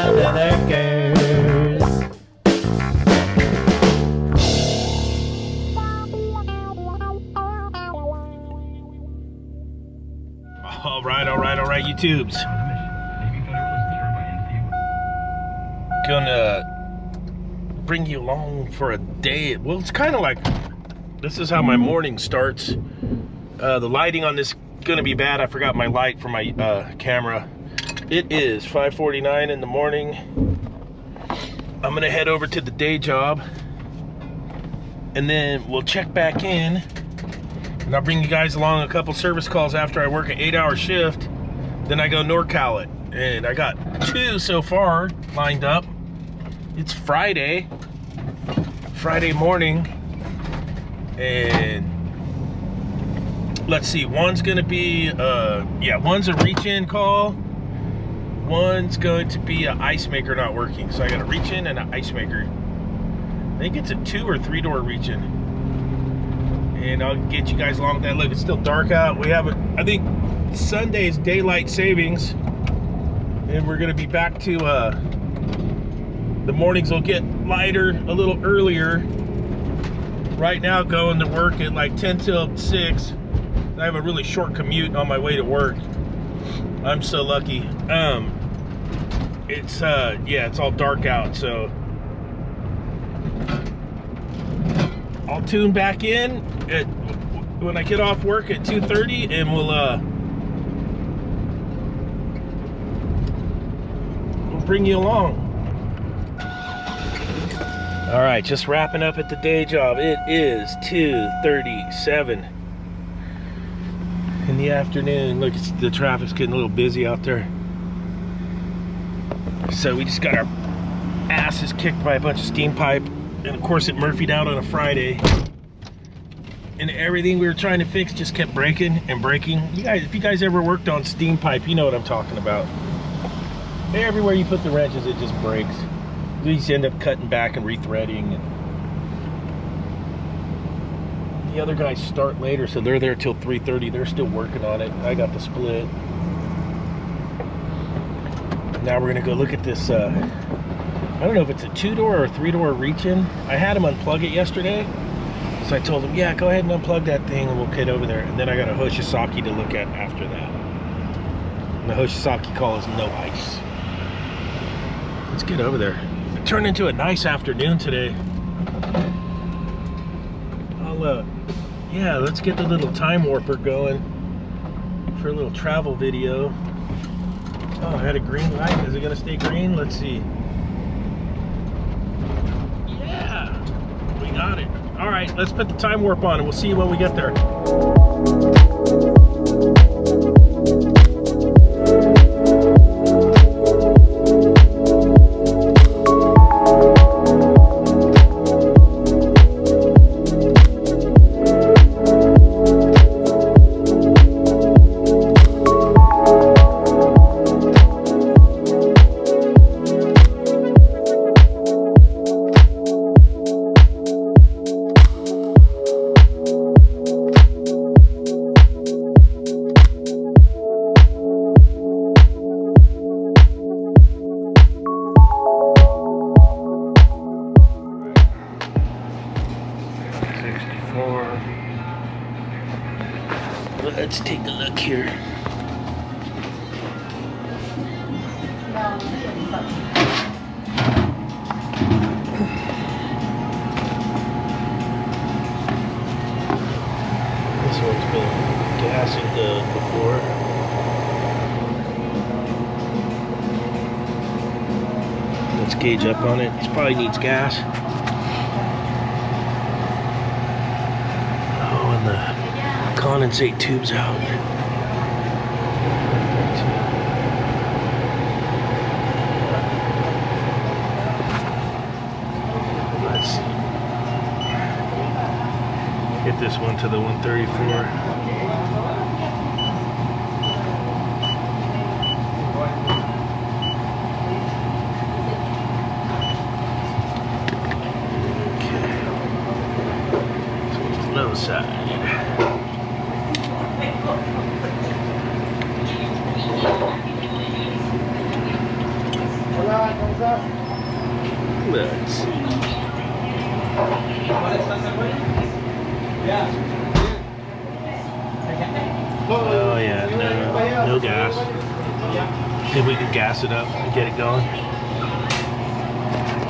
other girls. All right, YouTubes. Gonna bring you along for a day. Well, it's kind of like, this is how my morning starts. The lighting on this is gonna be bad. I forgot my light for my camera. It is 5:49 in the morning. I'm gonna head over to the day job, and then we'll check back in, and I'll bring you guys along a couple service calls after I work an 8-hour shift. Then I go NorCal it, and I got 2 so far lined up. It's Friday morning, and let's see, one's gonna be one's a reach-in call, one's going to be an ice maker not working. So I got a reach-in and an ice maker. I think it's a 2 or 3 door reach-in, and I'll get you guys along with that. Look, it's still dark out. We have I think Sunday's daylight savings, and we're gonna be back to the mornings will get lighter a little earlier. Right now, going to work at like 10 till 6. I have a really short commute on my way to work. I'm so lucky. It's it's all dark out, so I'll tune back in when I get off work at 2:30, and we'll bring you along. All right, just wrapping up at the day job. It is 2:37 in the afternoon. Look, the traffic's getting a little busy out there. So we just got our asses kicked by a bunch of steam pipe, and of course it Murphy'd out on a Friday. And everything we were trying to fix just kept breaking and breaking. If you guys ever worked on steam pipe, you know what I'm talking about. Everywhere you put the wrenches, it just breaks. You just end up cutting back and rethreading. And the other guys start later, so they're there till 3:30. They're still working on it. I got the split. Now we're gonna go look at this. I don't know if it's a 2-door or a 3-door reach-in. I had him unplug it yesterday, so I told him, yeah, go ahead and unplug that thing, and we'll get over there. And then I got a H.V.A.C to look at after that. And the H.V.A.C call is no ice. Let's get over there. It turned into a nice afternoon today. Let's get the little time warper going for a little travel video. Oh, I had a green light. Is it gonna stay green? Let's see. Yeah, we got it. All right, let's put the time warp on, and we'll see you when we get there. Let's take a look here. This one's been gassing before. Let's gauge up on it. This probably needs gas. Oh, and the condensate tubes out. Let's get this one to the 134. Low side. Let's see. Oh yeah, no gas. See if we can gas it up and get it going.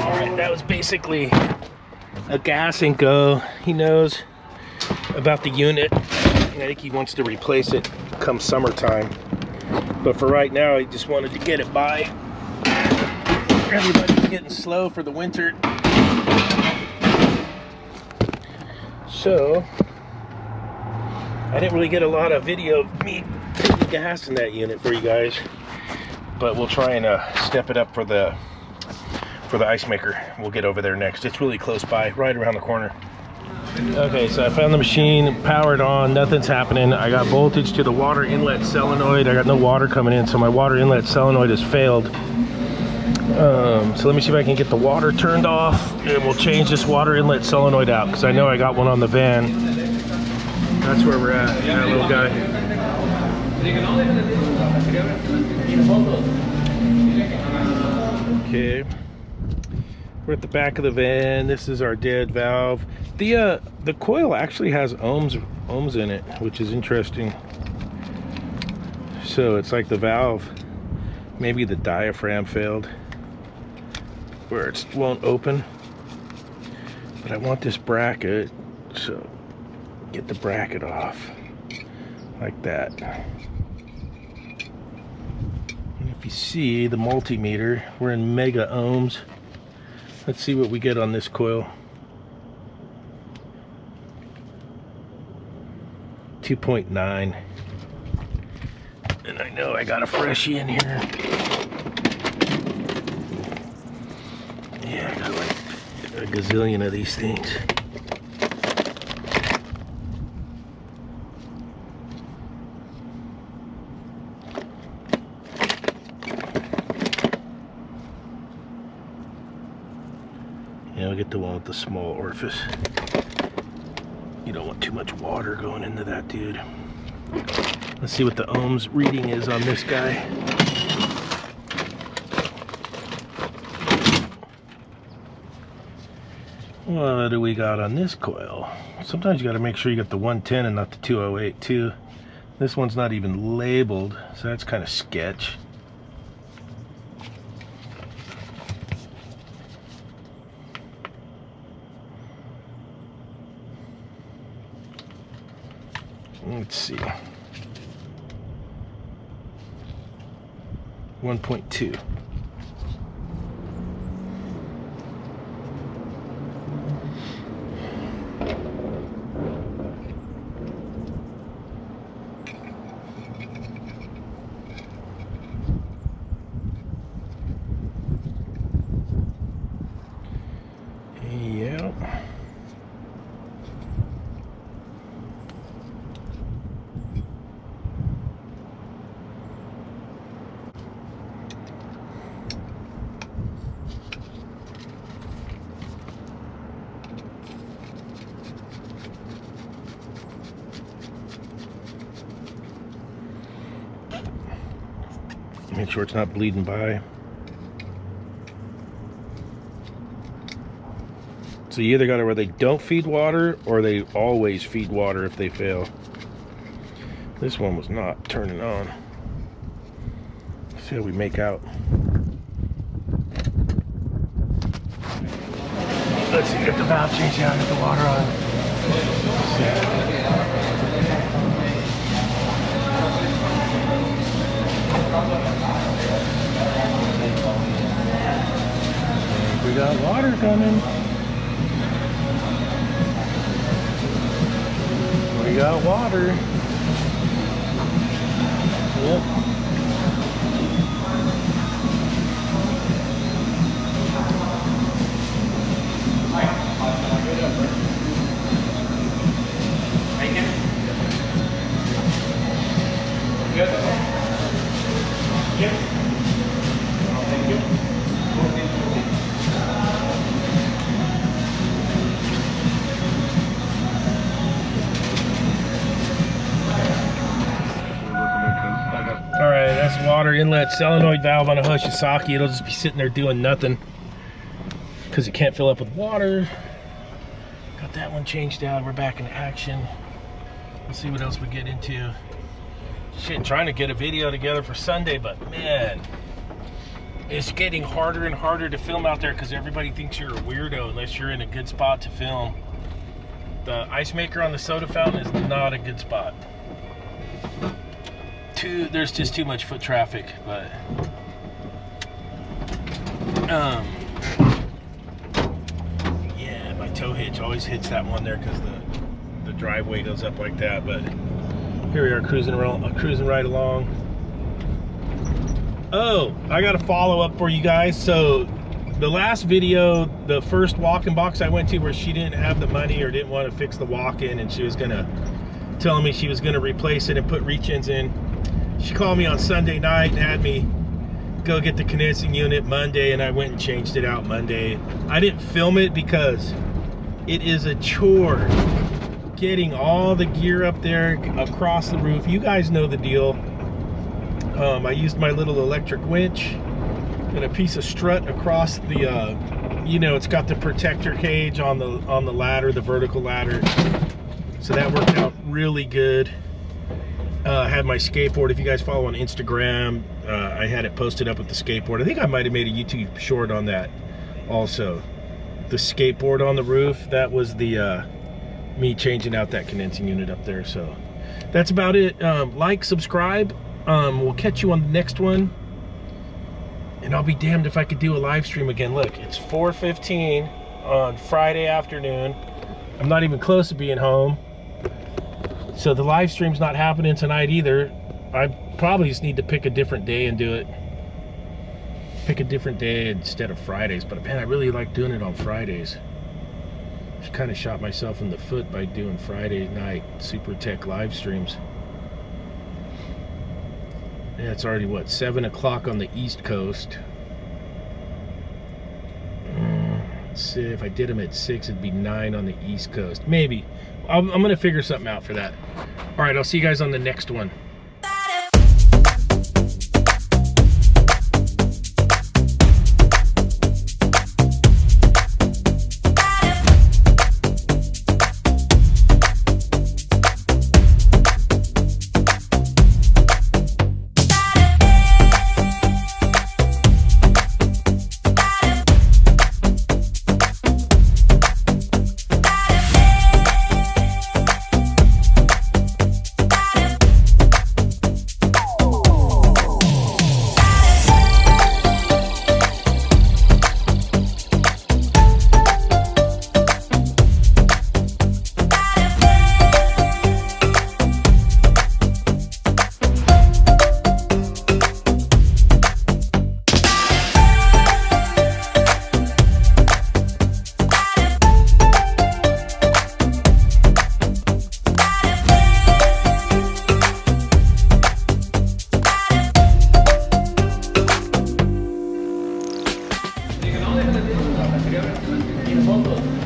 Alright, that was basically a gas and go. He knows about the unit. I think he wants to replace it come summertime. But for right now, he just wanted to get it by. Everybody's getting slow for the winter. So, I didn't really get a lot of video of me putting gas in that unit for you guys. But we'll try and step it up for the ice maker. We'll get over there next. It's really close by, right around the corner. Okay, so I found the machine, powered on, nothing's happening. I got voltage to the water inlet solenoid. I got no water coming in, so my water inlet solenoid has failed. So let me see if I can get the water turned off, and we'll change this water inlet solenoid out, because I know I got one on the van. That's where we're at, that little guy. Okay. We're at the back of the van. This is our dead valve. The coil actually has ohms in it, which is interesting. So it's like the valve, maybe the diaphragm failed, where it won't open. But I want this bracket, so get the bracket off like that. And if you see the multimeter, we're in mega ohms. Let's see what we get on this coil. 2.9. And I know I got a freshie in here. Yeah, I got like a gazillion of these things. Yeah, I'll get the one with the small orifice. You don't want too much water going into that, dude. Let's see what the ohms reading is on this guy. What do we got on this coil? Sometimes you got to make sure you got the 110 and not the 208 too. This one's not even labeled, so that's kind of sketch. Let's see. 1.2. Yeah. Make sure it's not bleeding by. So you either got it where they don't feed water or they always feed water if they fail. This one was not turning on. Let's see how we make out. Let's see, get the valve changed out, get the water on. We got water coming. We got water. Yep. water inlet solenoid valve on a H.V.A.C. It'll just be sitting there doing nothing because it can't fill up with water. Got that one changed out. We're back in action. Let's see what else we get into. Shit, trying to get a video together for Sunday, but man, it's getting harder and harder to film out there because everybody thinks you're a weirdo unless you're in a good spot to film. The ice maker on the soda fountain is not a good spot. There's just too much foot traffic, but yeah, my tow hitch always hits that one there because the driveway goes up like that. But here we are cruising right along. Oh, I got a follow-up for you guys. So the last video, the first walk-in box I went to where she didn't have the money or didn't want to fix the walk-in, and she was gonna tell me she was gonna replace it and put reach-ins in. She called me on Sunday night and had me go get the condensing unit Monday, and I went and changed it out Monday. I didn't film it because it is a chore getting all the gear up there across the roof. You guys know the deal. I used my little electric winch and a piece of strut across the, you know, it's got the protector cage on the ladder, the vertical ladder. So that worked out really good. I had my skateboard. If you guys follow on Instagram, I had it posted up with the skateboard. I think I might have made a YouTube short on that also. The skateboard on the roof, that was the me changing out that condensing unit up there. So that's about it. Like, subscribe. We'll catch you on the next one. And I'll be damned if I could do a live stream again. Look, it's 4:15 on Friday afternoon. I'm not even close to being home. So the live stream's not happening tonight either. I probably just need to pick a different day and do it. Pick a different day instead of Fridays. But man, I really like doing it on Fridays. Just kind of shot myself in the foot by doing Friday night Super Tech live streams. Yeah, it's already, what, 7 o'clock on the East Coast. Let's see, if I did them at 6, it'd be 9 on the East Coast. Maybe. I'm going to figure something out for that. All right, I'll see you guys on the next one. Foto.